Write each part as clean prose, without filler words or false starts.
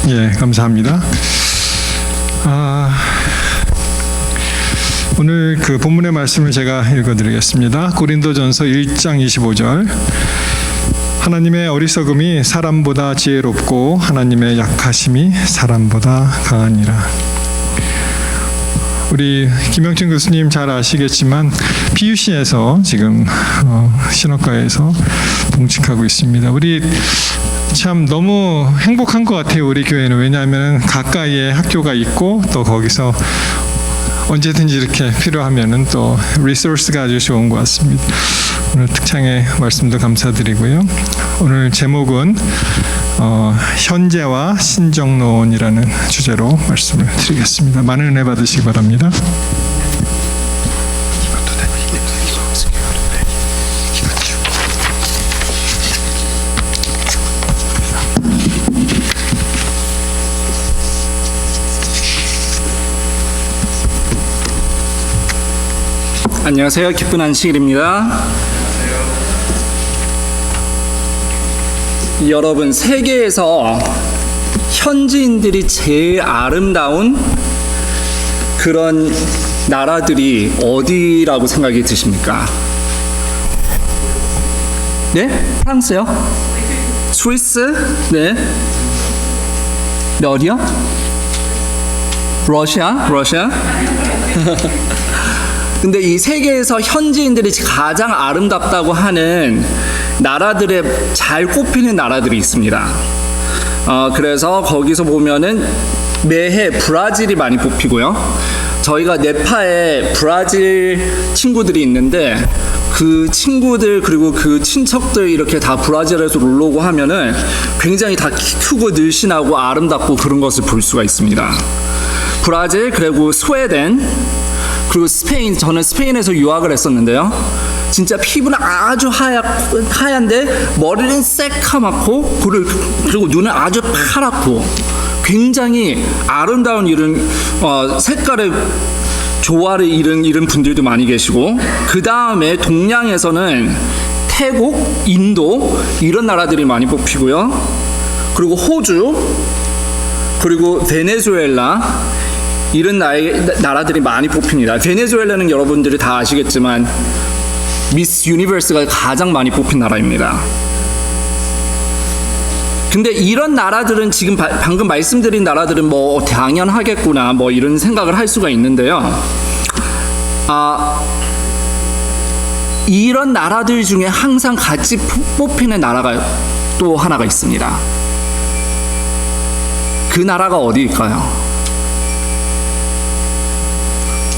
예, 감사합니다. 오늘 그 본문의 말씀을 제가 읽어드리겠습니다. 고린도전서 1장 25절. 하나님의 어리석음이 사람보다 지혜롭고 하나님의 약하심이 사람보다 강하니라. 우리 김영춘 교수님 잘 아시겠지만 PUC에서 지금 신학과에서 봉직하고 있습니다. 우리 참 너무 행복한 것 같아요. 우리 교회는. 왜냐하면 가까이에 학교가 있고 또 거기서 언제든지 이렇게 필요하면은 또 리소스가 아주 좋은 것 같습니다. 오늘 특창의 말씀도 감사드리고요. 오늘 제목은 현재와 신정론이라는 주제로 말씀을 드리겠습니다. 많은 은혜 받으시기 바랍니다. 안녕하세요. 기쁜 안식일입니다. 여러분, 세계에서 현지인들이 제일 아름다운 그런 나라들이 어디라고 생각이 드십니까? 네? 프랑스요? 스위스? 네. 어디요? 러시아? 근데 이 세계에서 현지인들이 가장 아름답다고 하는 나라들에 잘 꼽히는 나라들이 있습니다. 그래서 거기서 보면은 매해 브라질이 많이 뽑히고요. 저희가 네파에 브라질 친구들이 있는데 그 친구들 그리고 그 친척들 이렇게 다 브라질에서 놀러 오고 하면은 굉장히 다 키 크고 늘씬하고 아름답고 그런 것을 볼 수가 있습니다. 브라질, 그리고 스웨덴, 그리고 스페인. 저는 스페인에서 유학을 했었는데요. 진짜 피부는 아주 하얀데 머리는 새카맣고 그리고 눈은 아주 파랗고 굉장히 아름다운 이런 색깔의 조화를 이룬 분들도 많이 계시고, 그 다음에 동양에서는 태국, 인도 이런 나라들이 많이 뽑히고요. 그리고 호주, 그리고 베네수엘라 이런 나라들이 많이 뽑힙니다. 베네수엘라는 여러분들이 다 아시겠지만 미스 유니버스가 가장 많이 뽑힌 나라입니다. 근데 이런 나라들은 지금 방금 말씀드린 나라들은 뭐 당연하겠구나 뭐 이런 생각을 할 수가 있는데요. 이런 나라들 중에 항상 같이 뽑히는 나라가 또 하나가 있습니다. 그 나라가 어디일까요?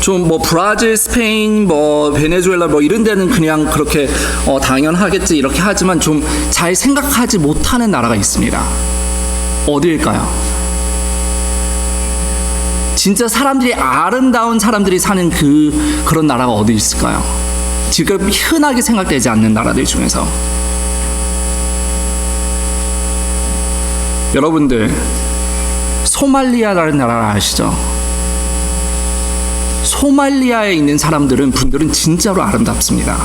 좀 뭐 브라질, 스페인, 뭐 베네수엘라 뭐 이런 데는 그냥 그렇게 당연하겠지 이렇게 하지만 좀 잘 생각하지 못하는 나라가 있습니다. 어디일까요? 진짜 사람들이 아름다운 사람들이 사는 그런 나라가 어디 있을까요? 지금 흔하게 생각되지 않는 나라들 중에서. 여러분들, 소말리아라는 나라를 아시죠? 소말리아에 있는 분들은 진짜로 아름답습니다.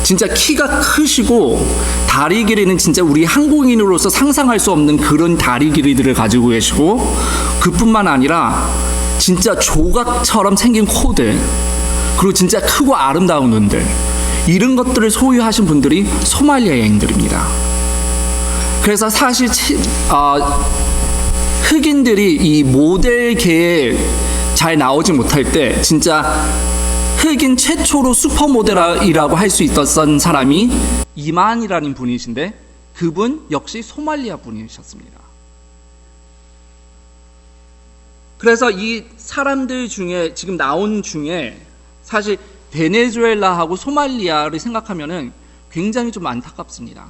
진짜 키가 크시고 다리 길이는 진짜 우리 한국인으로서 상상할 수 없는 그런 다리 길이들을 가지고 계시고, 그뿐만 아니라 진짜 조각처럼 생긴 코들, 그리고 진짜 크고 아름다운 눈들, 이런 것들을 소유하신 분들이 소말리아인들입니다. 그래서 사실 흑인들이 이 모델계에 잘 나오지 못할 때 진짜 흑인 최초로 슈퍼모델이라고 할 수 있었던 사람이 이만이라는 분이신데, 그분 역시 소말리아 분이셨습니다. 그래서 이 사람들 중에 지금 나온 중에 사실 베네수엘라하고 소말리아를 생각하면은 굉장히 좀 안타깝습니다.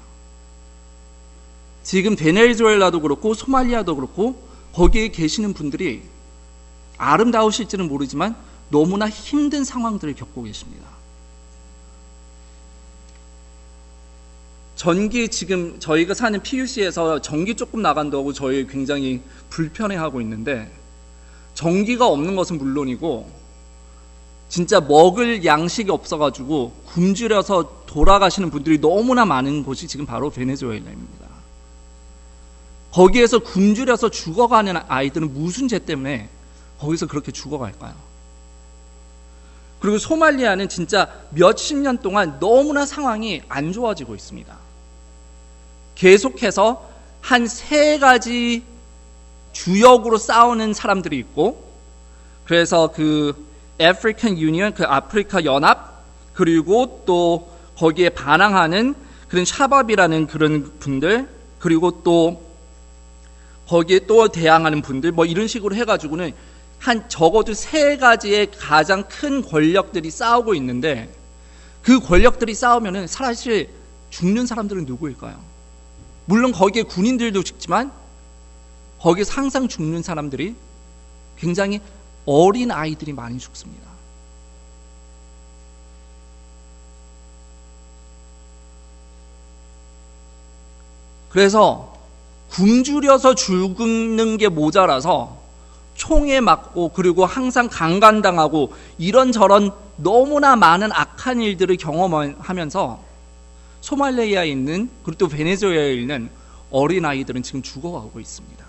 지금 베네수엘라도 그렇고 소말리아도 그렇고 거기에 계시는 분들이 아름다우실지는 모르지만 너무나 힘든 상황들을 겪고 계십니다. 전기, 지금 저희가 사는 PUC에서 전기 조금 나간다고 저희 굉장히 불편해하고 있는데, 전기가 없는 것은 물론이고 진짜 먹을 양식이 없어가지고 굶주려서 돌아가시는 분들이 너무나 많은 곳이 지금 바로 베네수엘라입니다. 거기에서 굶주려서 죽어가는 아이들은 무슨 죄 때문에 거기서 그렇게 죽어갈까요? 그리고 소말리아는 진짜 몇십 년 동안 너무나 상황이 안 좋아지고 있습니다. 계속해서 한 3가지 주역으로 싸우는 사람들이 있고, 그래서 그 아프리칸 유니언, 그 아프리카 연합, 그리고 또 거기에 반항하는 그런 샤밥이라는 그런 분들, 그리고 또 거기에 또 대항하는 분들, 뭐 이런 식으로 해가지고는 한 적어도 3가지의 가장 큰 권력들이 싸우고 있는데, 그 권력들이 싸우면은 사실 죽는 사람들은 누구일까요? 물론 거기에 군인들도 죽지만 거기에서 항상 죽는 사람들이 굉장히 어린 아이들이 많이 죽습니다. 그래서 굶주려서 죽는 게 모자라서 총에 맞고, 그리고 항상 강간당하고 이런저런 너무나 많은 악한 일들을 경험하면서 소말리아에 있는, 그리고 또 베네수엘아에 있는 어린아이들은 지금 죽어가고 있습니다.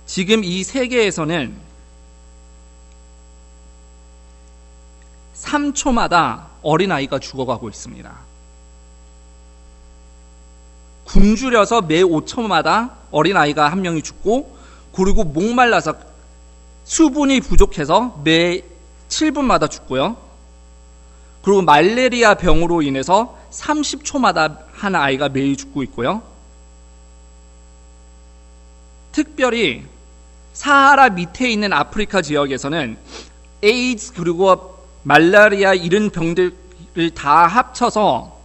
지금 이 세계에서는 3초마다 어린아이가 죽어가고 있습니다. 굶주려서 매 5초마다 어린아이가 한 명이 죽고, 그리고 목말라서 수분이 부족해서 매 7분마다 죽고요. 그리고 말레리아 병으로 인해서 30초마다 한 아이가 매일 죽고 있고요. 특별히 사하라 밑에 있는 아프리카 지역에서는 에이즈 그리고 말라리아 이런 병들을 다 합쳐서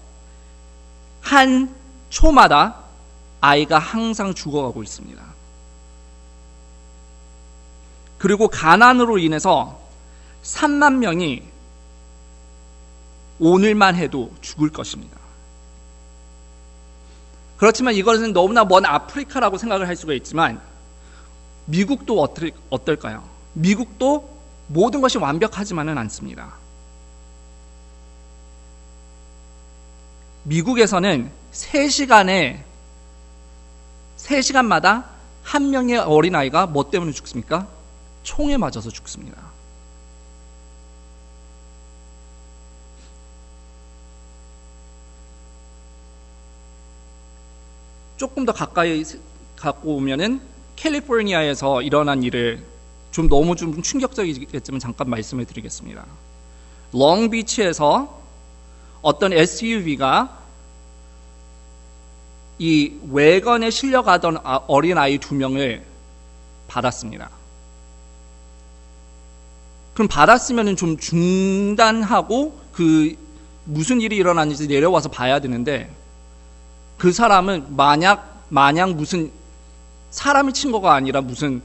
한 초마다 아이가 항상 죽어가고 있습니다. 그리고 가난으로 인해서 3만 명이 오늘만 해도 죽을 것입니다. 그렇지만 이것은 너무나 먼 아프리카라고 생각을 할 수가 있지만, 미국도 어떨까요? 미국도 모든 것이 완벽하지만은 않습니다. 미국에서는 3시간마다 한 명의 어린아이가 뭐 때문에 죽습니까? 총에 맞아서 죽습니다. 조금 더 가까이 갖고 오면은 캘리포니아에서 일어난 일을 좀 너무 좀 충격적이겠지만 잠깐 말씀해 드리겠습니다. 롱비치에서 어떤 SUV가 이 외건에 실려가던 어린아이 2명을 받았습니다. 그럼 받았으면 좀 중단하고 그 무슨 일이 일어났는지 내려와서 봐야 되는데, 그 사람은 마냥 무슨 사람이 친 거가 아니라 무슨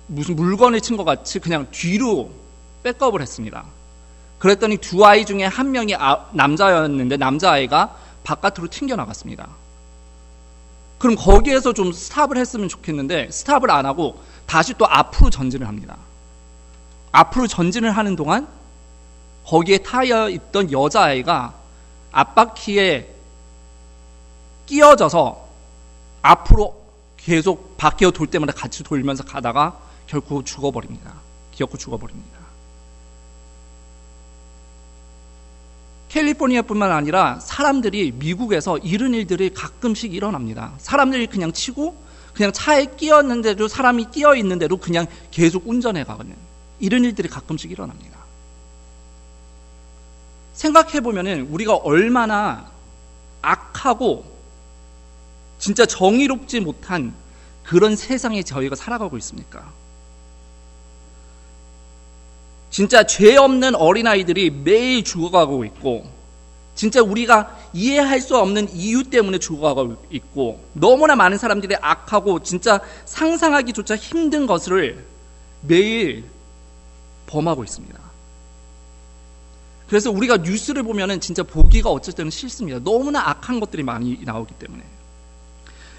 물건을 친 것 같이 그냥 뒤로 백업을 했습니다. 그랬더니 2아이 중에 한 명이 남자였는데 남자아이가 바깥으로 튕겨나갔습니다. 그럼 거기에서 좀 스탑을 했으면 좋겠는데 스탑을 안 하고 다시 또 앞으로 전진을 합니다. 앞으로 전진을 하는 동안 거기에 타여 있던 여자아이가 앞바퀴에 끼어져서 앞으로 계속 바퀴を돌 때마다 같이 돌면서 가다가 결코 죽어버립니다. 캘리포니아뿐만 아니라 사람들이 미국에서 이런 일들이 가끔씩 일어납니다. 사람들이 그냥 치고 그냥 차에 끼었는데도 사람이 끼어 있는데도 그냥 계속 운전해 가는 이런 일들이 가끔씩 일어납니다. 생각해 보면은 우리가 얼마나 악하고 진짜 정의롭지 못한 그런 세상에 저희가 살아가고 있습니까? 진짜 죄 없는 어린아이들이 매일 죽어가고 있고, 진짜 우리가 이해할 수 없는 이유 때문에 죽어가고 있고, 너무나 많은 사람들이 악하고 진짜 상상하기조차 힘든 것을 매일 범하고 있습니다. 그래서 우리가 뉴스를 보면은 진짜 보기가 어쩔 때는 싫습니다. 너무나 악한 것들이 많이 나오기 때문에.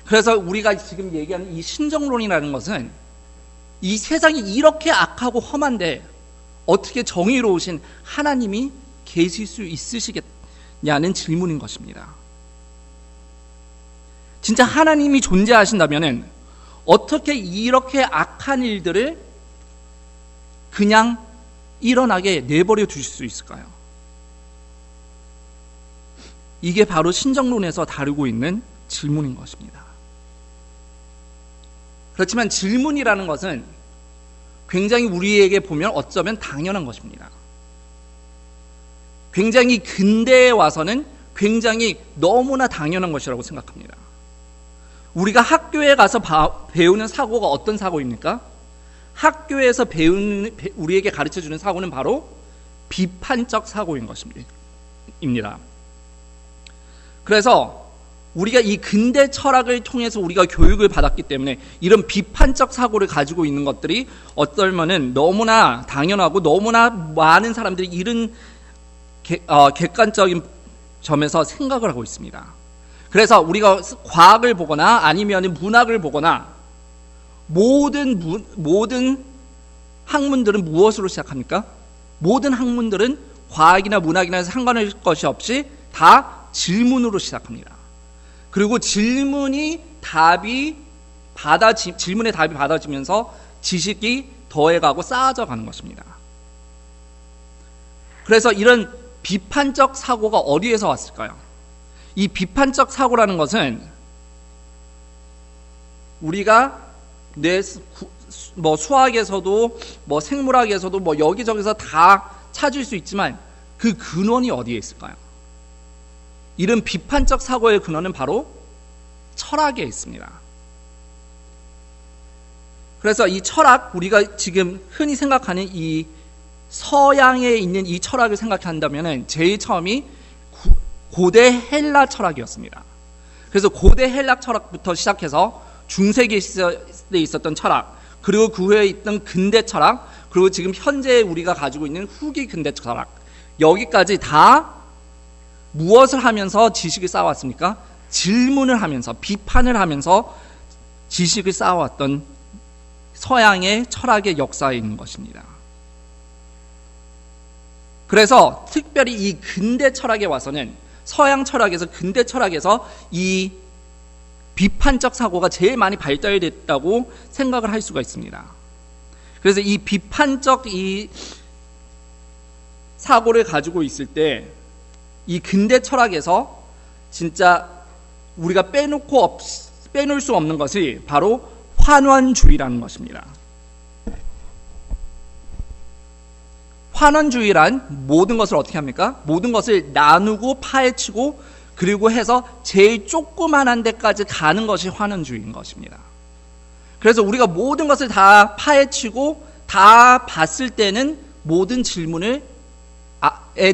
그래서 우리가 지금 얘기하는 이 신정론이라는 것은 이 세상이 이렇게 악하고 험한데 어떻게 정의로우신 하나님이 계실 수 있으시겠냐 있느냐는 질문인 것입니다. 진짜 하나님이 존재하신다면 어떻게 이렇게 악한 일들을 그냥 일어나게 내버려 두실 수 있을까요? 이게 바로 신정론에서 다루고 있는 질문인 것입니다. 그렇지만 질문이라는 것은 굉장히 우리에게 보면 어쩌면 당연한 것입니다. 굉장히 근대에 와서는 굉장히 너무나 당연한 것이라고 생각합니다. 우리가 학교에 가서 배우는 사고가 어떤 사고입니까? 학교에서 우리에게 가르쳐주는 사고는 바로 비판적 사고인 것입니다. 그래서 우리가 이 근대 철학을 통해서 우리가 교육을 받았기 때문에 이런 비판적 사고를 가지고 있는 것들이 어떨면은 너무나 당연하고 너무나 많은 사람들이 이런 객관적인 점에서 생각을 하고 있습니다. 그래서 우리가 과학을 보거나 아니면 문학을 보거나 모든 학문들은 무엇으로 시작합니까? 모든 학문들은 과학이나 문학이나 상관할 것이 없이 다 질문으로 시작합니다. 그리고 질문의 답이 받아지면서 지식이 더해가고 쌓아져 가는 것입니다. 그래서 이런 비판적 사고가 어디에서 왔을까요? 이 비판적 사고라는 것은 우리가 수학에서도 생물학에서도 여기저기서 다 찾을 수 있지만 그 근원이 어디에 있을까요? 이런 비판적 사고의 근원은 바로 철학에 있습니다. 그래서 이 철학, 우리가 지금 흔히 생각하는 이 서양에 있는 이 철학을 생각한다면 제일 처음이 고대 헬라 철학이었습니다. 그래서 고대 헬라 철학부터 시작해서 중세기에 있었던 철학, 그리고 그 후에 있던 근대 철학, 그리고 지금 현재 우리가 가지고 있는 후기 근대 철학, 여기까지 다 무엇을 하면서 지식을 쌓아왔습니까? 질문을 하면서, 비판을 하면서 지식을 쌓아왔던 서양의 철학의 역사에 있는 것입니다. 그래서 특별히 이 근대 철학에 와서는 서양 철학에서, 근대 철학에서 이 비판적 사고가 제일 많이 발달됐다고 생각을 할 수가 있습니다. 그래서 이 비판적 이 사고를 가지고 있을 때 이 근대 철학에서 진짜 우리가 빼놓을 수 없는 것이 바로 환원주의라는 것입니다. 환원주의란 모든 것을 어떻게 합니까? 모든 것을 나누고 파헤치고 그리고 해서 제일 조그만한 데까지 가는 것이 환원주의인 것입니다. 그래서 우리가 모든 것을 다 파헤치고 다 봤을 때는 모든 질문의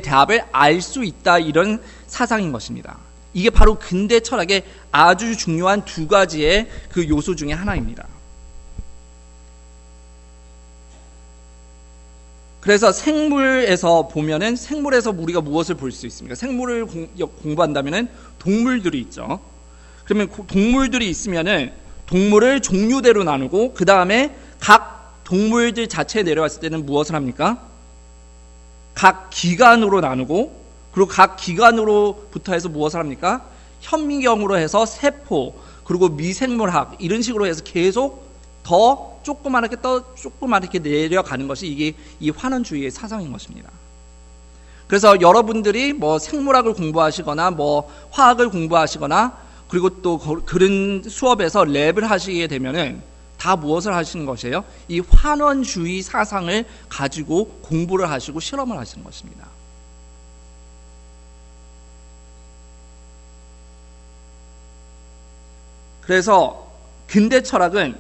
답을 알 수 있다, 이런 사상인 것입니다. 이게 바로 근대 철학의 아주 중요한 두 가지의 그 요소 중에 하나입니다. 그래서 생물에서 보면은, 생물에서 우리가 무엇을 볼 수 있습니까? 생물을 공부한다면은 동물들이 있죠. 그러면 동물들이 있으면은 동물을 종류대로 나누고 그 다음에 각 동물들 자체에 내려왔을 때는 무엇을 합니까? 각 기관으로 나누고, 그리고 각 기관으로부터 해서 무엇을 합니까? 현미경으로 해서 세포, 그리고 미생물학, 이런 식으로 해서 계속 더 조그맣게 내려가는 것이 이게 이 환원주의의 사상인 것입니다. 그래서 여러분들이 생물학을 공부하시거나 화학을 공부하시거나 그리고 또 그런 수업에서 랩을 하시게 되면은 다 무엇을 하시는 것이에요? 이 환원주의 사상을 가지고 공부를 하시고 실험을 하시는 것입니다. 그래서 근대 철학은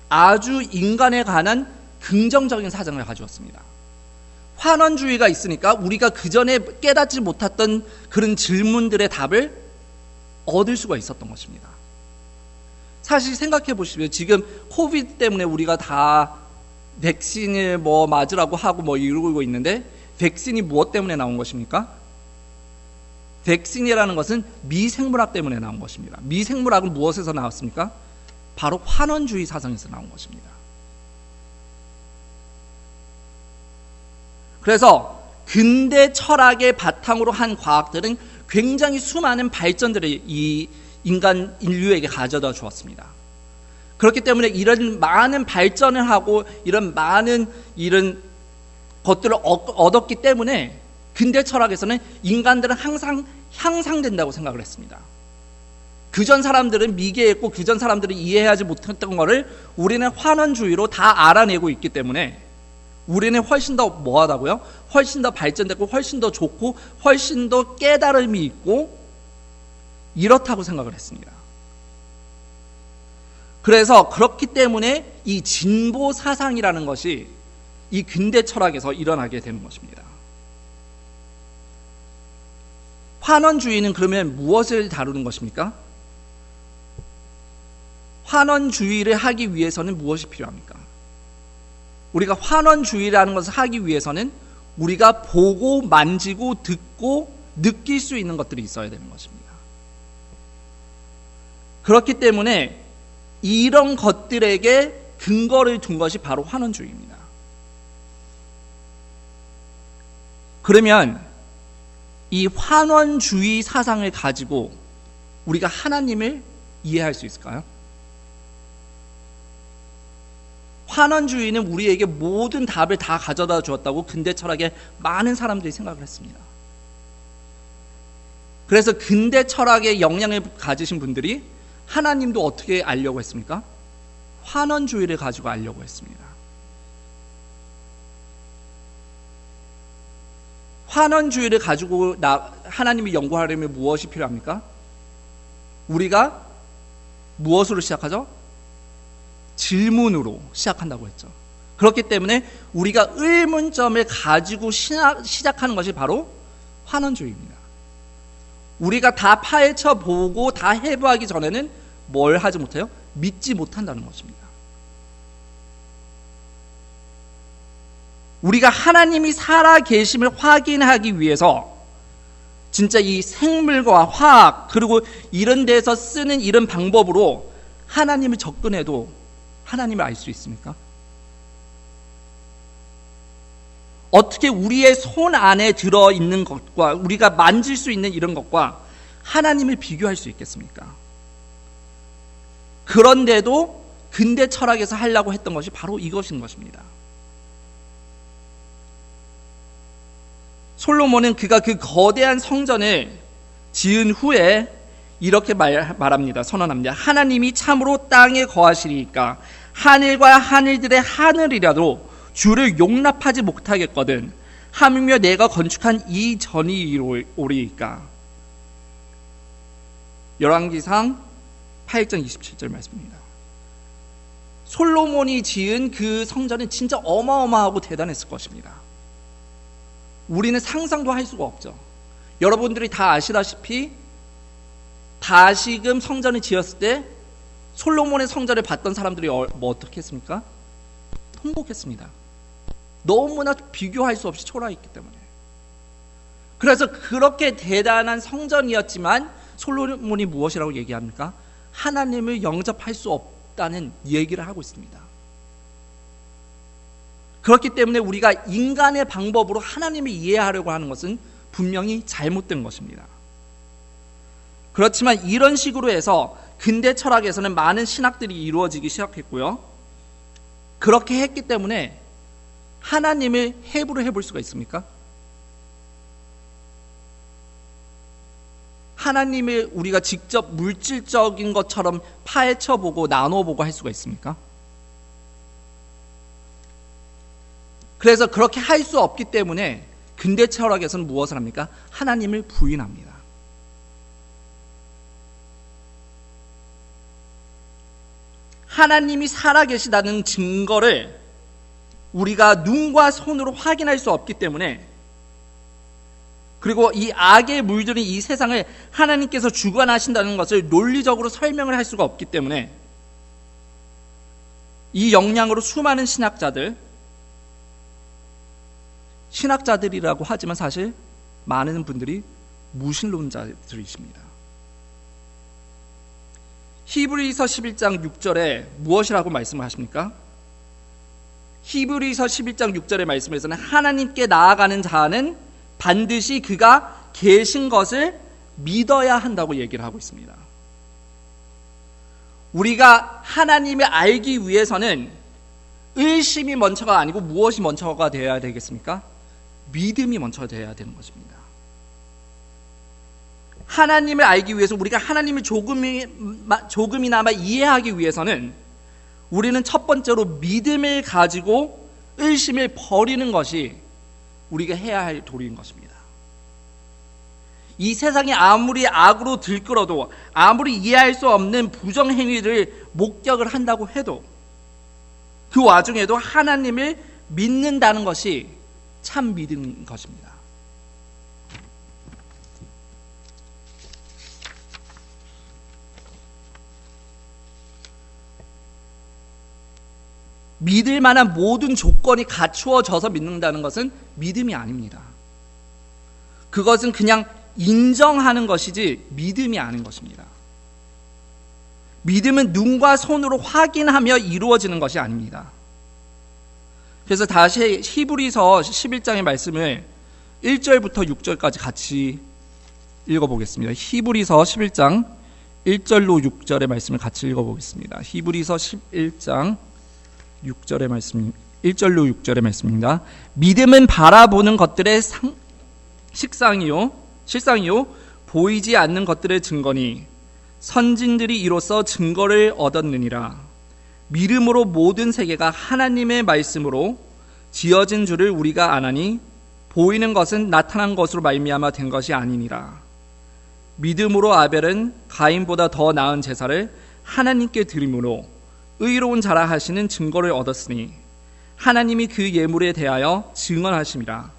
아주 인간에 관한 긍정적인 사상을 가져왔습니다. 환원주의가 있으니까 우리가 그전에 깨닫지 못했던 그런 질문들의 답을 얻을 수가 있었던 것입니다. 사실 생각해 보시면 지금 코비드 때문에 우리가 다 백신을 맞으라고 하고 이러고 있는데, 백신이 무엇 때문에 나온 것입니까? 백신이라는 것은 미생물학 때문에 나온 것입니다. 미생물학은 무엇에서 나왔습니까? 바로 환원주의 사상에서 나온 것입니다. 그래서 근대 철학의 바탕으로 한 과학들은 굉장히 수많은 발전들을 이 인류에게 가져다 주었습니다. 그렇기 때문에 이런 많은 발전을 하고 이런 많은 이런 것들을 얻었기 때문에 근대 철학에서는 인간들은 항상 향상된다고 생각을 했습니다. 그전 사람들은 미개했고 그전 사람들은 이해하지 못했던 것을 우리는 환원주의로 다 알아내고 있기 때문에 우리는 훨씬 더 뭐하다고요? 훨씬 더 발전됐고 훨씬 더 좋고 훨씬 더 깨달음이 있고 이렇다고 생각을 했습니다. 그래서 그렇기 때문에 이 진보 사상이라는 것이 이 근대 철학에서 일어나게 되는 것입니다. 환원주의는 그러면 무엇을 다루는 것입니까? 환원주의를 하기 위해서는 무엇이 필요합니까? 우리가 환원주의라는 것을 하기 위해서는 우리가 보고 만지고 듣고 느낄 수 있는 것들이 있어야 되는 것입니다. 그렇기 때문에 이런 것들에게 근거를 둔 것이 바로 환원주의입니다. 그러면 이 환원주의 사상을 가지고 우리가 하나님을 이해할 수 있을까요? 환원주의는 우리에게 모든 답을 다 가져다 주었다고 근대 철학의 많은 사람들이 생각을 했습니다. 그래서 근대 철학의 영향을 가지신 분들이 하나님도 어떻게 알려고 했습니까? 환원주의를 가지고 알려고 했습니다. 환원주의를 가지고 하나님을 연구하려면 무엇이 필요합니까? 우리가 무엇으로 시작하죠? 질문으로 시작한다고 했죠. 그렇기 때문에 우리가 의문점을 가지고 시작하는 것이 바로 환원주의입니다. 우리가 다 파헤쳐 보고 다 해부하기 전에는 뭘 하지 못해요? 믿지 못한다는 것입니다. 우리가 하나님이 살아 계심을 확인하기 위해서 진짜 이 생물과 화학 그리고 이런 데서 쓰는 이런 방법으로 하나님을 접근해도 하나님을 알 수 있습니까? 어떻게 우리의 손 안에 들어있는 것과 우리가 만질 수 있는 이런 것과 하나님을 비교할 수 있겠습니까? 그런데도 근대 철학에서 하려고 했던 것이 바로 이것인 것입니다. 솔로몬은 그가 그 거대한 성전을 지은 후에 이렇게 말합니다. 선언합니다. 하나님이 참으로 땅에 거하시리이까 하늘과 하늘들의 하늘이라도 주를 용납하지 못하겠거든 하물며 내가 건축한 이 전이 오리이까. 열왕기상 8장 27절 말씀입니다. 솔로몬이 지은 그 성전은 진짜 어마어마하고 대단했을 것입니다. 우리는 상상도 할 수가 없죠. 여러분들이 다 아시다시피 다시금 성전을 지었을 때 솔로몬의 성전을 봤던 사람들이 뭐 어떻게 했습니까? 통곡했습니다. 너무나 비교할 수 없이 초라했기 때문에. 그래서 그렇게 대단한 성전이었지만 솔로몬이 무엇이라고 얘기합니까? 하나님을 영접할 수 없다는 얘기를 하고 있습니다. 그렇기 때문에 우리가 인간의 방법으로 하나님을 이해하려고 하는 것은 분명히 잘못된 것입니다. 그렇지만 이런 식으로 해서 근대 철학에서는 많은 신학들이 이루어지기 시작했고요. 그렇게 했기 때문에 하나님을 해부를 해볼 수가 있습니까? 하나님을 우리가 직접 물질적인 것처럼 파헤쳐보고 나눠보고 할 수가 있습니까? 그래서 그렇게 할 수 없기 때문에 근대 철학에서는 무엇을 합니까? 하나님을 부인합니다. 하나님이 살아계시다는 증거를 우리가 눈과 손으로 확인할 수 없기 때문에, 그리고 이 악에 물들인 이 세상을 하나님께서 주관하신다는 것을 논리적으로 설명을 할 수가 없기 때문에 이 역량으로 수많은 신학자들이라고 하지만 사실 많은 분들이 무신론자들이십니다. 히브리서 11장 6절에 무엇이라고 말씀을 하십니까? 히브리서 11장 6절의 말씀에서는 하나님께 나아가는 자는 반드시 그가 계신 것을 믿어야 한다고 얘기를 하고 있습니다. 우리가 하나님을 알기 위해서는 의심이 먼저가 아니고 무엇이 먼저가 되어야 되겠습니까? 믿음이 먼저 되어야 되는 것입니다. 하나님을 알기 위해서 우리가 하나님을 조금이나마 이해하기 위해서는 우리는 첫 번째로 믿음을 가지고 의심을 버리는 것이 우리가 해야 할 도리인 것입니다. 이 세상이 아무리 악으로 들끓어도 아무리 이해할 수 없는 부정행위를 목격을 한다고 해도 그 와중에도 하나님을 믿는다는 것이 참 믿음인 것입니다. 믿을 만한 모든 조건이 갖추어져서 믿는다는 것은 믿음이 아닙니다. 그것은 그냥 인정하는 것이지 믿음이 아닌 것입니다. 믿음은 눈과 손으로 확인하며 이루어지는 것이 아닙니다. 그래서 다시 히브리서 11장의 말씀을 1절부터 6절까지 같이 읽어보겠습니다. 히브리서 11장 1절로 6절의 말씀을 같이 읽어보겠습니다. 히브리서 11장 6절의 말씀, 1절로 6절의 말씀입니다. 믿음은 바라보는 것들의 실상이요 보이지 않는 것들의 증거니 선진들이 이로써 증거를 얻었느니라. 믿음으로 모든 세계가 하나님의 말씀으로 지어진 줄을 우리가 아나니 보이는 것은 나타난 것으로 말미암아 된 것이 아니니라. 믿음으로 아벨은 가인보다 더 나은 제사를 하나님께 드림으로 의로운 자라 하시는 증거를 얻었으니 하나님이 그 예물에 대하여 증언하심이라.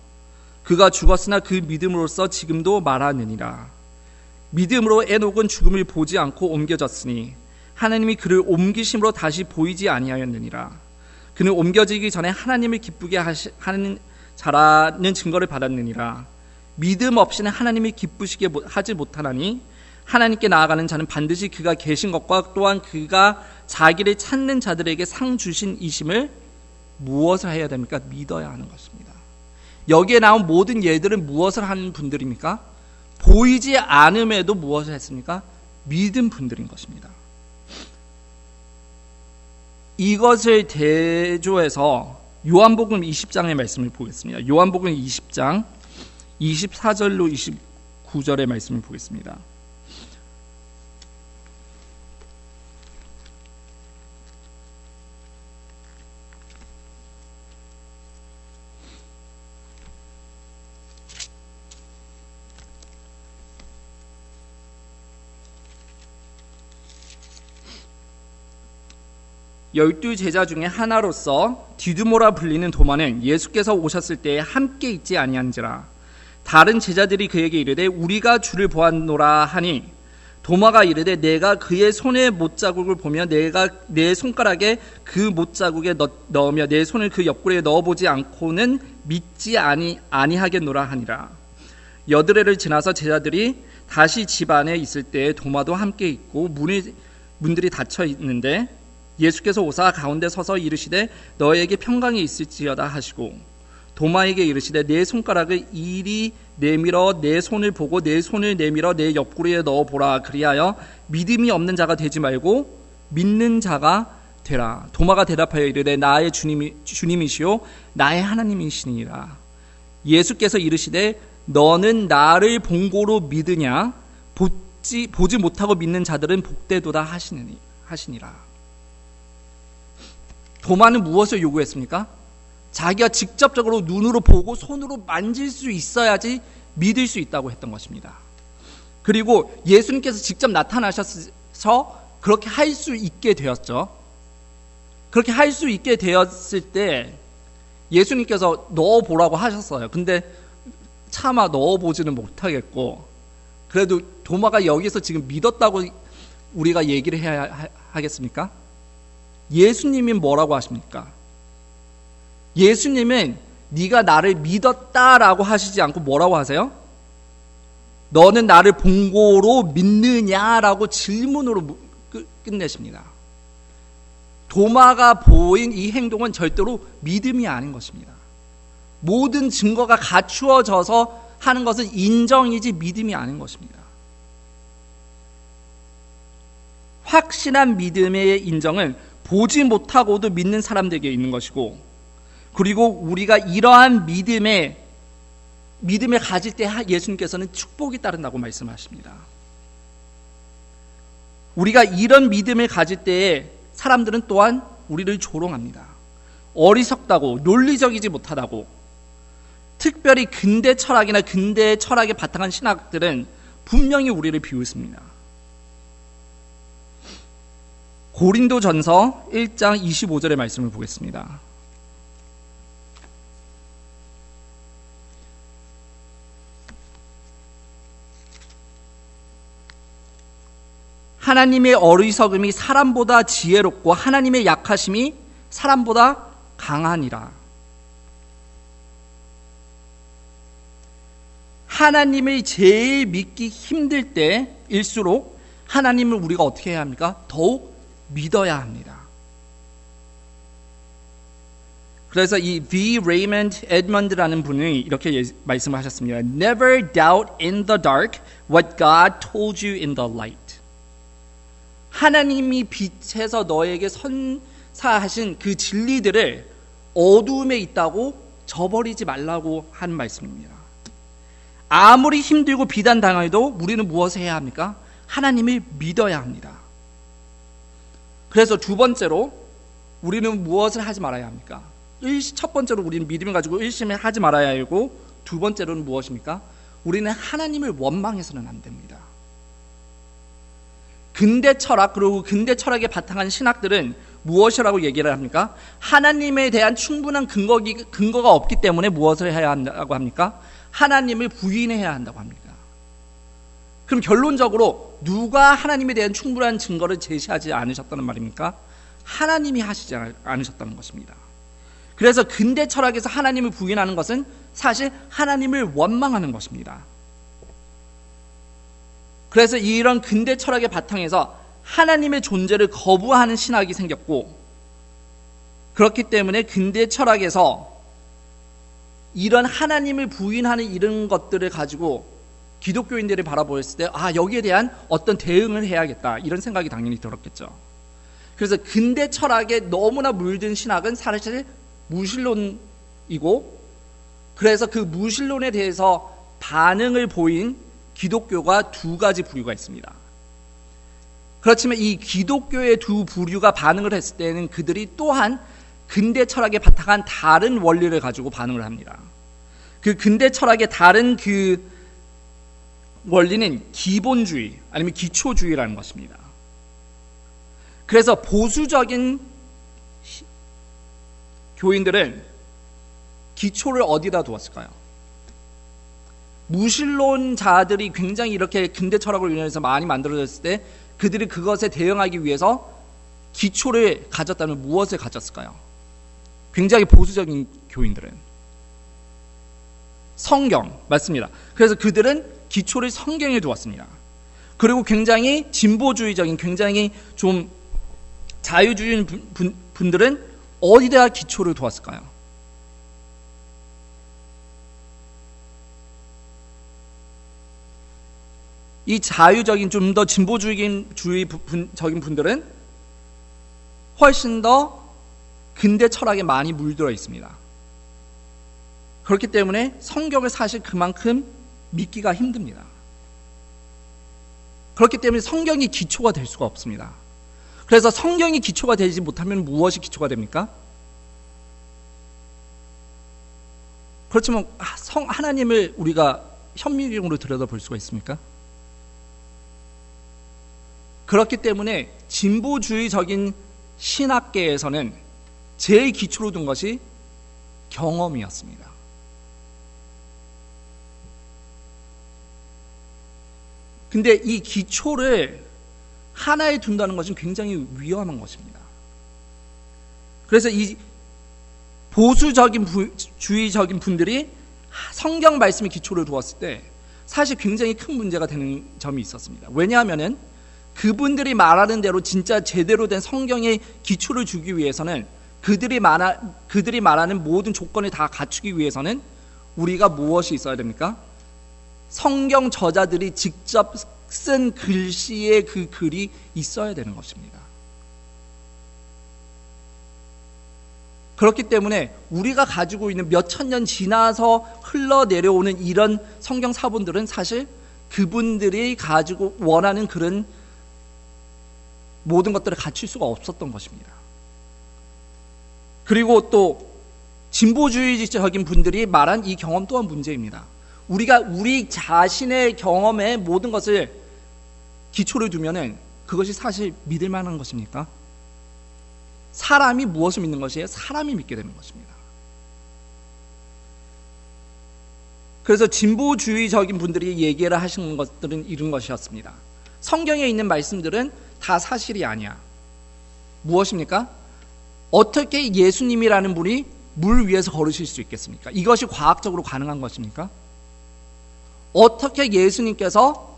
그가 죽었으나 그 믿음으로써 지금도 말하느니라. 믿음으로 에녹은 죽음을 보지 않고 옮겨졌으니 하나님이 그를 옮기심으로 다시 보이지 아니하였느니라. 그는 옮겨지기 전에 하나님을 기쁘게 하는 자라는 증거를 받았느니라. 믿음 없이는 하나님을 기쁘시게 하지 못하나니 하나님께 나아가는 자는 반드시 그가 계신 것과 또한 그가 자기를 찾는 자들에게 상 주신 이심을 무엇을 해야 됩니까? 믿어야 하는 것입니다. 여기에 나온 모든 예들은 무엇을 하는 분들입니까? 보이지 않음에도 무엇을 했습니까? 믿은 분들인 것입니다. 이것을 대조해서 요한복음 20장의 말씀을 보겠습니다. 요한복음 20장 24절로 29절의 말씀을 보겠습니다. 열두 제자 중에 하나로서 디두모라 불리는 도마는 예수께서 오셨을 때에 함께 있지 아니한지라. 다른 제자들이 그에게 이르되 우리가 주를 보았노라 하니 도마가 이르되 내가 그의 손의 못자국을 보며 내가 내 손가락에 그 못자국에 넣으며 내 손을 그 옆구리에 넣어보지 않고는 믿지 아니하겠노라 하니라. 여드레를 지나서 제자들이 다시 집 안에 있을 때에 도마도 함께 있고 문들이 닫혀 있는데 예수께서 오사 가운데 서서 이르시되 너에게 평강이 있을지어다 하시고 도마에게 이르시되 내 손가락을 이리 내밀어 내 손을 보고 내 손을 내밀어 내 옆구리에 넣어보라. 그리하여 믿음이 없는 자가 되지 말고 믿는 자가 되라. 도마가 대답하여 이르되 나의 주님이시요 나의 하나님이시니라. 예수께서 이르시되 너는 나를 본고로 믿으냐? 보지 못하고 믿는 자들은 복되도다 하시니라. 도마는 무엇을 요구했습니까? 자기가 직접적으로 눈으로 보고 손으로 만질 수 있어야지 믿을 수 있다고 했던 것입니다. 그리고 예수님께서 직접 나타나셔서 그렇게 할 수 있게 되었죠. 그렇게 할 수 있게 되었을 때 예수님께서 넣어보라고 하셨어요. 근데 차마 넣어보지는 못하겠고, 그래도 도마가 여기서 지금 믿었다고 우리가 얘기를 해야 하겠습니까? 예수님이 뭐라고 하십니까? 예수님은 네가 나를 믿었다라고 하시지 않고 뭐라고 하세요? 너는 나를 본고로 믿느냐라고 질문으로 끝내십니다. 도마가 보인 이 행동은 절대로 믿음이 아닌 것입니다. 모든 증거가 갖추어져서 하는 것은 인정이지 믿음이 아닌 것입니다. 확실한 믿음의 인정은 보지 못하고도 믿는 사람들에게 있는 것이고, 그리고 우리가 이러한 믿음을 가질 때 예수님께서는 축복이 따른다고 말씀하십니다. 우리가 이런 믿음을 가질 때에 사람들은 또한 우리를 조롱합니다. 어리석다고, 논리적이지 못하다고. 특별히 근대 철학이나 근대 철학에 바탕한 신학들은 분명히 우리를 비웃습니다. 고린도전서 1장 25절의 말씀을 보겠습니다. 하나님의 어리석음이 사람보다 지혜롭고 하나님의 약하심이 사람보다 강하니라. 하나님을 제일 믿기 힘들 때일수록 하나님을 우리가 어떻게 해야 합니까? 더욱 믿어야 합니다. 그래서 이 V. Raymond Edmond라는 분이 이렇게 말씀을 하셨습니다. Never doubt in the dark what God told you in the light. 하나님이 빛에서 너에게 선사하신 그 진리들을 어두움에 있다고 저버리지 말라고 하는 말씀입니다. 아무리 힘들고 비난당해도 우리는 무엇을 해야 합니까? 하나님을 믿어야 합니다. 그래서 두 번째로 우리는 무엇을 하지 말아야 합니까? 첫 번째로 우리는 믿음을 가지고 일심을 하지 말아야 하고, 두 번째로는 무엇입니까? 우리는 하나님을 원망해서는 안 됩니다. 근대 철학, 그리고 근대 철학에 바탕한 신학들은 무엇이라고 얘기를 합니까? 하나님에 대한 충분한 근거가 없기 때문에 무엇을 해야 한다고 합니까? 하나님을 부인해야 한다고 합니다. 그럼 결론적으로 누가 하나님에 대한 충분한 증거를 제시하지 않으셨다는 말입니까? 하나님이 하시지 않으셨다는 것입니다. 그래서 근대 철학에서 하나님을 부인하는 것은 사실 하나님을 원망하는 것입니다. 그래서 이런 근대 철학의 바탕에서 하나님의 존재를 거부하는 신학이 생겼고, 그렇기 때문에 근대 철학에서 이런 하나님을 부인하는 이런 것들을 가지고 기독교인들이 바라보았을 때, 여기에 대한 어떤 대응을 해야겠다, 이런 생각이 당연히 들었겠죠. 그래서 근대 철학에 너무나 물든 신학은 사실 무신론이고, 그래서 그 무신론에 대해서 반응을 보인 기독교가 두 가지 부류가 있습니다. 그렇지만 이 기독교의 두 부류가 반응을 했을 때는 그들이 또한 근대 철학에 바탕한 다른 원리를 가지고 반응을 합니다. 그 근대 철학의 다른 그 원리는 기본주의 아니면 기초주의라는 것입니다. 그래서 보수적인 교인들은 기초를 어디다 두었을까요? 무신론자들이 굉장히 이렇게 근대 철학을 인해서 많이 만들어졌을 때 그들이 그것에 대응하기 위해서 기초를 가졌다면 무엇을 가졌을까요? 굉장히 보수적인 교인들은 성경, 맞습니다. 그래서 그들은 기초를 성경에 두었습니다. 그리고 굉장히 진보주의적인, 굉장히 좀 자유주의인 분들은 어디다 기초를 두었을까요? 이 자유적인, 좀 더 진보주의적인 분들은 훨씬 더 근대 철학에 많이 물들어 있습니다. 그렇기 때문에 성경을 사실 그만큼 믿기가 힘듭니다. 그렇기 때문에 성경이 기초가 될 수가 없습니다. 그래서 성경이 기초가 되지 못하면 무엇이 기초가 됩니까? 그렇지만 하나님을 우리가 현미경으로 들여다볼 수가 있습니까? 그렇기 때문에 진보주의적인 신학계에서는 제일 기초로 둔 것이 경험이었습니다. 근데 이 기초를 하나에 둔다는 것은 굉장히 위험한 것입니다. 그래서 이 보수적인 주의적인 분들이 성경 말씀에 기초를 두었을 때 사실 굉장히 큰 문제가 되는 점이 있었습니다. 왜냐하면은 그분들이 말하는 대로 진짜 제대로 된 성경의 기초를 주기 위해서는 그들이 말하는 모든 조건을 다 갖추기 위해서는 우리가 무엇이 있어야 됩니까? 성경 저자들이 직접 쓴 글씨의 그 글이 있어야 되는 것입니다. 그렇기 때문에 우리가 가지고 있는 몇천 년 지나서 흘러내려오는 이런 성경 사본들은 사실 그분들이 가지고 원하는 그런 모든 것들을 갖출 수가 없었던 것입니다. 그리고 또 진보주의적인 분들이 말한 이 경험 또한 문제입니다. 우리가 우리 자신의 경험에 모든 것을 기초를 두면은 그것이 사실 믿을 만한 것입니까? 사람이 무엇을 믿는 것이에요? 사람이 믿게 되는 것입니다. 그래서 진보주의적인 분들이 얘기를 하시는 것들은 이런 것이었습니다. 성경에 있는 말씀들은 다 사실이 아니야. 무엇입니까? 어떻게 예수님이라는 분이 물 위에서 걸으실 수 있겠습니까? 이것이 과학적으로 가능한 것입니까? 어떻게 예수님께서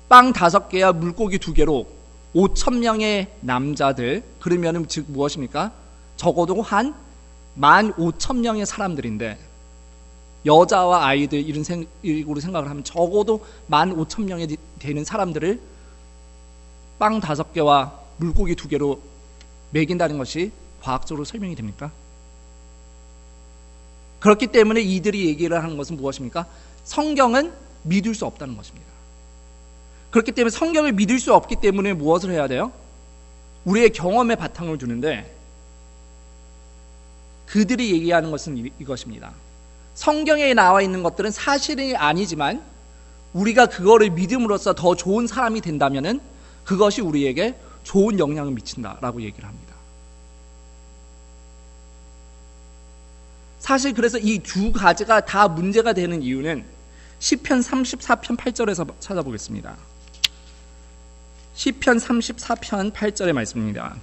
빵 5개와 물고기 2개로 5,000명의 남자들, 그러면 즉 무엇입니까? 적어도 한 15,000명의 사람들인데, 여자와 아이들 이런 식으로 생각을 하면 적어도 15,000명이 되는 사람들을 빵 5개와 물고기 2개로 먹인다는 것이 과학적으로 설명이 됩니까? 그렇기 때문에 이들이 얘기를 하는 것은 무엇입니까? 성경은 믿을 수 없다는 것입니다. 그렇기 때문에 성경을 믿을 수 없기 때문에 무엇을 해야 돼요? 우리의 경험에 바탕을 두는데, 그들이 얘기하는 것은 이것입니다. 성경에 나와 있는 것들은 사실이 아니지만 우리가 그거를 믿음으로써 더 좋은 사람이 된다면은 그것이 우리에게 좋은 영향을 미친다라고 얘기를 합니다. 사실 그래서 이 두 가지가 다 문제가 되는 이유는 시편 34편 8절에서 찾아보겠습니다. 시편 34편 8절의 말씀입니다.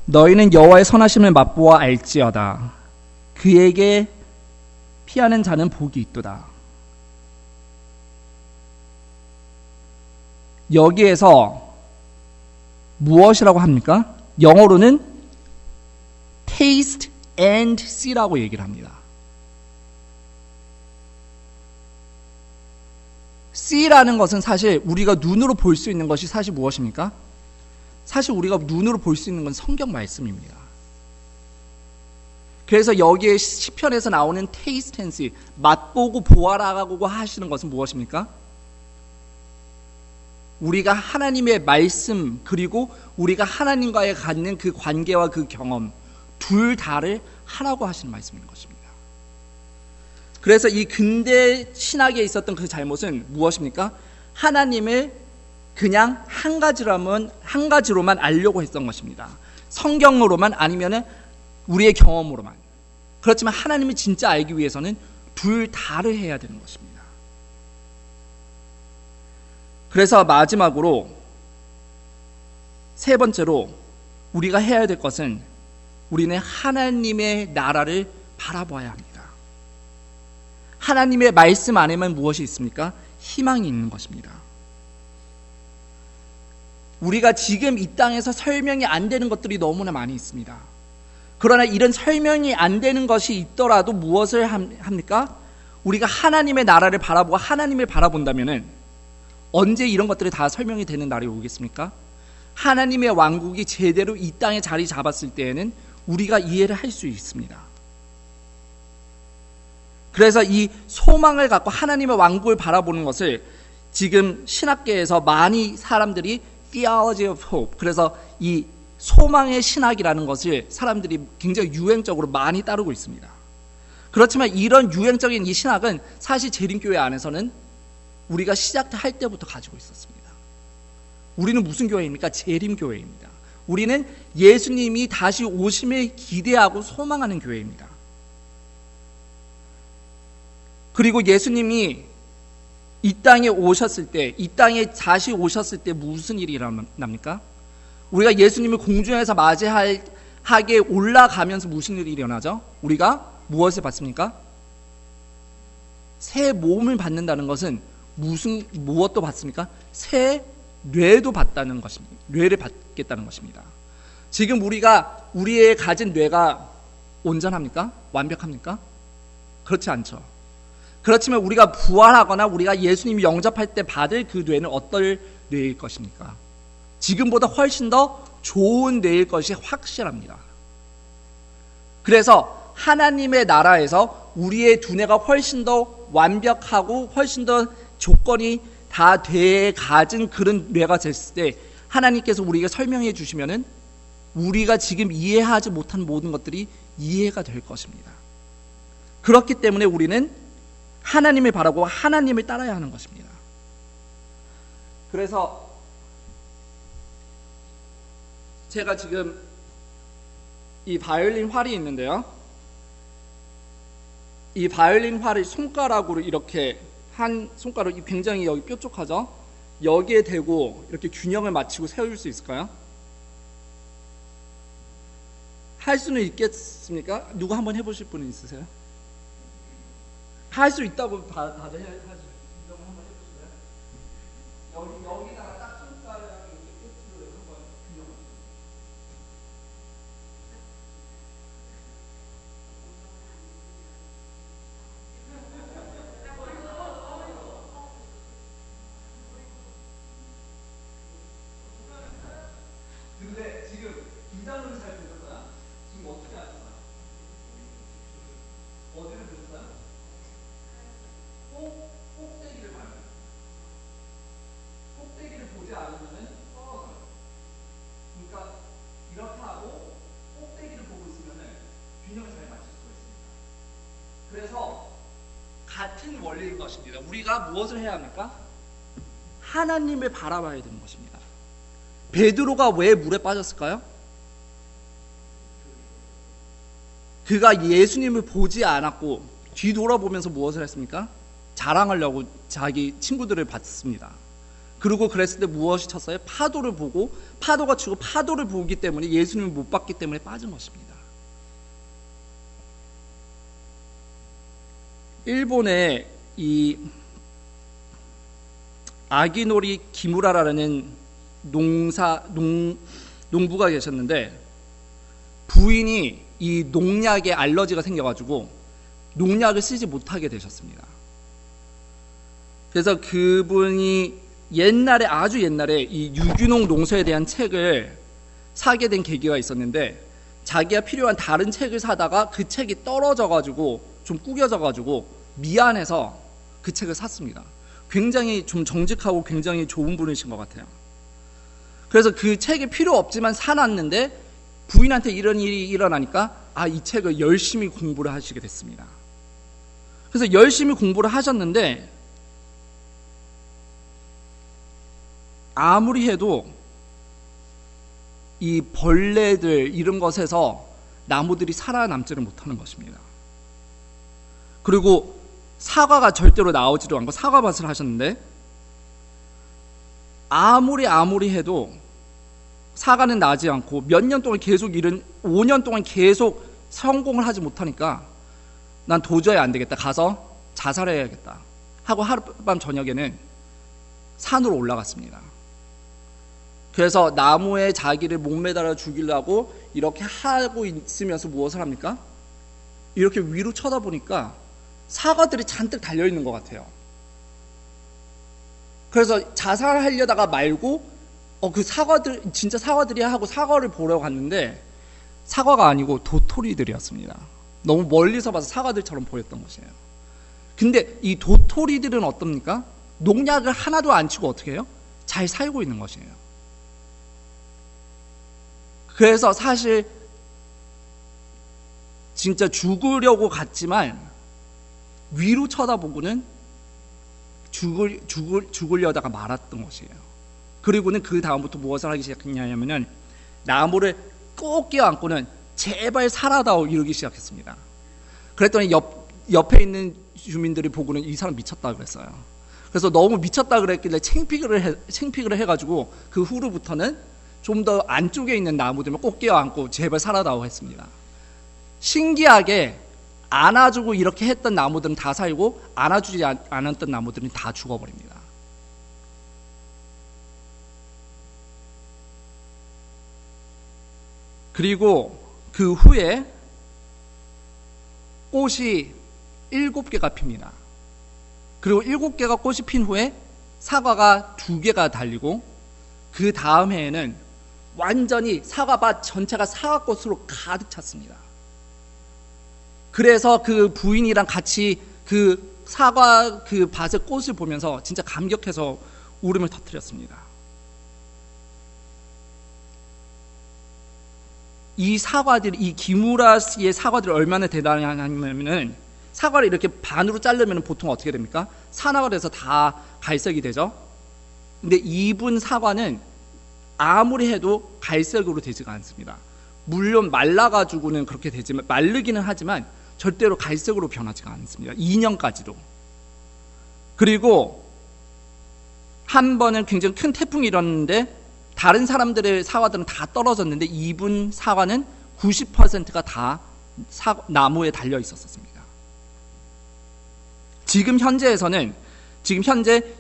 너희는 여호와의 선하심을 맛보아 알지어다. 그에게 피하는 자는 복이 있도다. 여기에서 무엇이라고 합니까? 영어로는 taste and see라고 얘기를 합니다. see라는 것은 사실 우리가 눈으로 볼 수 있는 것이 사실 무엇입니까? 사실 우리가 눈으로 볼 수 있는 건 성경 말씀입니다. 그래서 여기에 시편에서 나오는 taste and see, 맛보고 보아라고 하시는 것은 무엇입니까? 우리가 하나님의 말씀, 그리고 우리가 하나님과의 갖는 그 관계와 그 경험 둘 다를 하라고 하시는 말씀인 것입니다. 그래서 이 근대 신학에 있었던 그 잘못은 무엇입니까? 하나님을 그냥 한 가지로만 알려고 했던 것입니다. 성경으로만, 아니면은 우리의 경험으로만. 그렇지만 하나님을 진짜 알기 위해서는 둘 다를 해야 되는 것입니다. 그래서 마지막으로 세 번째로 우리가 해야 될 것은 우리는 하나님의 나라를 바라봐야 합니다. 하나님의 말씀 안에만 무엇이 있습니까? 희망이 있는 것입니다. 우리가 지금 이 땅에서 설명이 안 되는 것들이 너무나 많이 있습니다. 그러나 이런 설명이 안 되는 것이 있더라도 무엇을 합니까? 우리가 하나님의 나라를 바라보고 하나님을 바라본다면은 언제 이런 것들이 다 설명이 되는 날이 오겠습니까? 하나님의 왕국이 제대로 이 땅에 자리 잡았을 때에는 우리가 이해를 할 수 있습니다. 그래서 이 소망을 갖고 하나님의 왕국을 바라보는 것을 지금 신학계에서 많이 사람들이 Theology of Hope, 그래서 이 소망의 신학이라는 것을 사람들이 굉장히 유행적으로 많이 따르고 있습니다. 그렇지만 이런 유행적인 이 신학은 사실 재림교회 안에서는 우리가 시작할 때부터 가지고 있었습니다. 우리는 무슨 교회입니까? 재림교회입니다. 우리는 예수님이 다시 오심을 기대하고 소망하는 교회입니다. 그리고 예수님이 이 땅에 오셨을 때, 이 땅에 다시 오셨을 때 무슨 일이 일어납니까? 우리가 예수님을 공중에서 맞이하게 올라가면서 무슨 일이 일어나죠? 우리가 무엇을 받습니까? 새 몸을 받는다는 것은 무엇도 받습니까? 새 뇌도 받다는 것입니다. 뇌를 받겠다는 것입니다. 지금 우리의 가진 뇌가 온전합니까? 완벽합니까? 그렇지 않죠. 그렇지만 우리가 부활하거나 우리가 예수님이 영접할 때 받을 그 뇌는 어떨 뇌일 것입니까? 지금보다 훨씬 더 좋은 뇌일 것이 확실합니다. 그래서 하나님의 나라에서 우리의 두뇌가 훨씬 더 완벽하고 훨씬 더 조건이 다 돼 가진 그런 뇌가 됐을 때 하나님께서 우리에게 설명해 주시면은 우리가 지금 이해하지 못한 모든 것들이 이해가 될 것입니다. 그렇기 때문에 우리는 하나님을 바라고 하나님을 따라야 하는 것입니다. 그래서 제가 지금 이 바이올린 활이 있는데요. 이 바이올린 활을 손가락으로 이렇게 한 손가락이 굉장히 여기 뾰족하죠? 여기에 대고 이렇게 균형을 맞추고 세울 수 있을까요? 할 수는 있겠습니까? 누구 한번 해보실 분은 있으세요? 할 수 있다고 다들 하죠. 이거 한번 해보실래요? 여기다가 딱 손가락을 이렇게 끝으로 한번 균형을. 근데 지금 긴장을 잘 되셨어요? 지금 어떻게 하셨어요? 어디를 보셨어요? 꼭대기를 봐요. 꼭대기를 보지 않으면 떨어져요. 그러니까 이렇게 하고 꼭대기를 보고 있으면 균형을 잘 맞출 수가 있습니다. 그래서 같은 원리인 것입니다. 우리가 무엇을 해야 합니까? 하나님을 바라봐야 되는 것입니다. 베드로가 왜 물에 빠졌을까요? 그가 예수님을 보지 않았고 뒤돌아보면서 무엇을 했습니까? 자랑하려고 자기 친구들을 봤습니다. 그리고 그랬을 때 무엇이 쳤어요? 파도를 보고 파도가 치고 파도를 보기 때문에 예수님을 못 봤기 때문에 빠진 것입니다. 일본의 이 아기노리 기무라라는 농부가 계셨는데 부인이 이 농약에 알러지가 생겨가지고 농약을 쓰지 못하게 되셨습니다. 그래서 그분이 아주 옛날에 이 유기농 농사에 대한 책을 사게 된 계기가 있었는데 자기가 필요한 다른 책을 사다가 그 책이 떨어져가지고 좀 구겨져가지고 미안해서 그 책을 샀습니다. 굉장히 좀 정직하고 굉장히 좋은 분이신 것 같아요. 그래서 그 책이 필요 없지만 사놨는데 부인한테 이런 일이 일어나니까 이 책을 열심히 공부를 하시게 됐습니다. 그래서 열심히 공부를 하셨는데 아무리 해도 이 벌레들 이런 것에서 나무들이 살아남지를 못하는 것입니다. 그리고 사과가 절대로 나오지도 않고 사과밭을 하셨는데 아무리 해도 사과는 나지 않고 몇 년 동안 계속 5년 동안 계속 성공을 하지 못하니까 난 도저히 안 되겠다. 가서 자살해야겠다. 하고 하룻밤 저녁에는 산으로 올라갔습니다. 그래서 나무에 자기를 목매달아 죽이려고 이렇게 하고 있으면서 무엇을 합니까? 이렇게 위로 쳐다보니까 사과들이 잔뜩 달려있는 것 같아요. 그래서 자살하려다가 말고 그 사과들 진짜 사과들이야 하고 사과를 보러 갔는데 사과가 아니고 도토리들이었습니다. 너무 멀리서 봐서 사과들처럼 보였던 것이에요. 근데 이 도토리들은 어떻습니까? 농약을 하나도 안 치고 어떻게 해요? 잘 살고 있는 것이에요. 그래서 사실 진짜 죽으려고 갔지만 위로 쳐다보고는 죽으려다가 말았던 것이에요. 그리고는 그 다음부터 무엇을 하기 시작했냐면은 나무를 꼭 껴안고는 제발 살아다오 이러기 시작했습니다. 그랬더니 옆에 있는 주민들이 보고는 이 사람 미쳤다 그랬어요. 그래서 너무 미쳤다 그랬길래 챙피를 해가지고 그 후로부터는 좀 더 안쪽에 있는 나무들만 꼭 껴안고 제발 살아다오 했습니다. 신기하게 안아주고 이렇게 했던 나무들은 다 살고 안아주지 않았던 나무들은 다 죽어버립니다. 그리고 그 후에 꽃이 7개가 핍니다. 그리고 7개가 꽃이 핀 후에 사과가 2개가 달리고 그 다음 해에는 완전히 사과밭 전체가 사과꽃으로 가득 찼습니다. 그래서 그 부인이랑 같이 그 사과 그 밭의 꽃을 보면서 진짜 감격해서 울음을 터뜨렸습니다. 이 사과들이, 이 기무라씨의 사과들이 얼마나 대단하냐면은 사과를 이렇게 반으로 자르면 보통 어떻게 됩니까? 산화가 돼서 다 갈색이 되죠. 근데 이분 사과는 아무리 해도 갈색으로 되지가 않습니다. 물론 말라가지고는 그렇게 되지만, 마르기는 하지만 절대로 갈색으로 변하지가 않습니다. 2년까지도. 그리고 한 번은 굉장히 큰 태풍이 일었는데 다른 사람들의 사과들은 다 떨어졌는데 이분 사과는 90%가 다 나무에 달려 있었습니다. 지금 현재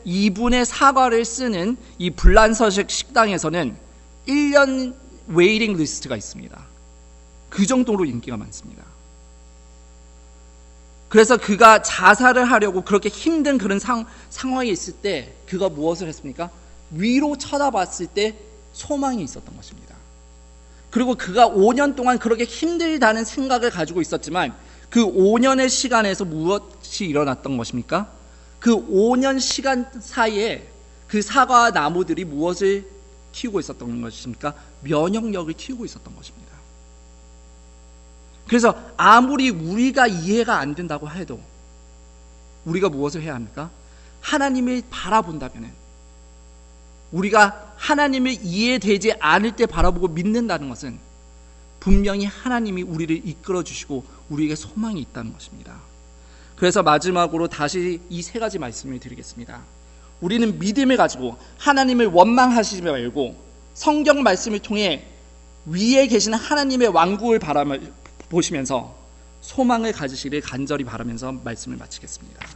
이분의 사과를 쓰는 이 불란서식 식당에서는 1년 웨이팅 리스트가 있습니다. 그 정도로 인기가 많습니다. 그래서 그가 자살을 하려고 그렇게 힘든 그런 상황에 있을 때 그가 무엇을 했습니까? 위로 쳐다봤을 때 소망이 있었던 것입니다. 그리고 그가 5년 동안 그렇게 힘들다는 생각을 가지고 있었지만 그 5년의 시간에서 무엇이 일어났던 것입니까? 그 5년 시간 사이에 그 사과 나무들이 무엇을 키우고 있었던 것입니까? 면역력을 키우고 있었던 것입니다. 그래서 아무리 우리가 이해가 안 된다고 해도 우리가 무엇을 해야 합니까? 하나님을 바라본다면, 우리가 하나님을 이해되지 않을 때 바라보고 믿는다는 것은 분명히 하나님이 우리를 이끌어 주시고 우리에게 소망이 있다는 것입니다. 그래서 마지막으로 다시 이 3가지 말씀을 드리겠습니다. 우리는 믿음을 가지고 하나님을 원망하시지 말고 성경 말씀을 통해 위에 계신 하나님의 왕국을 보시면서 소망을 가지시기를 간절히 바라면서 말씀을 마치겠습니다.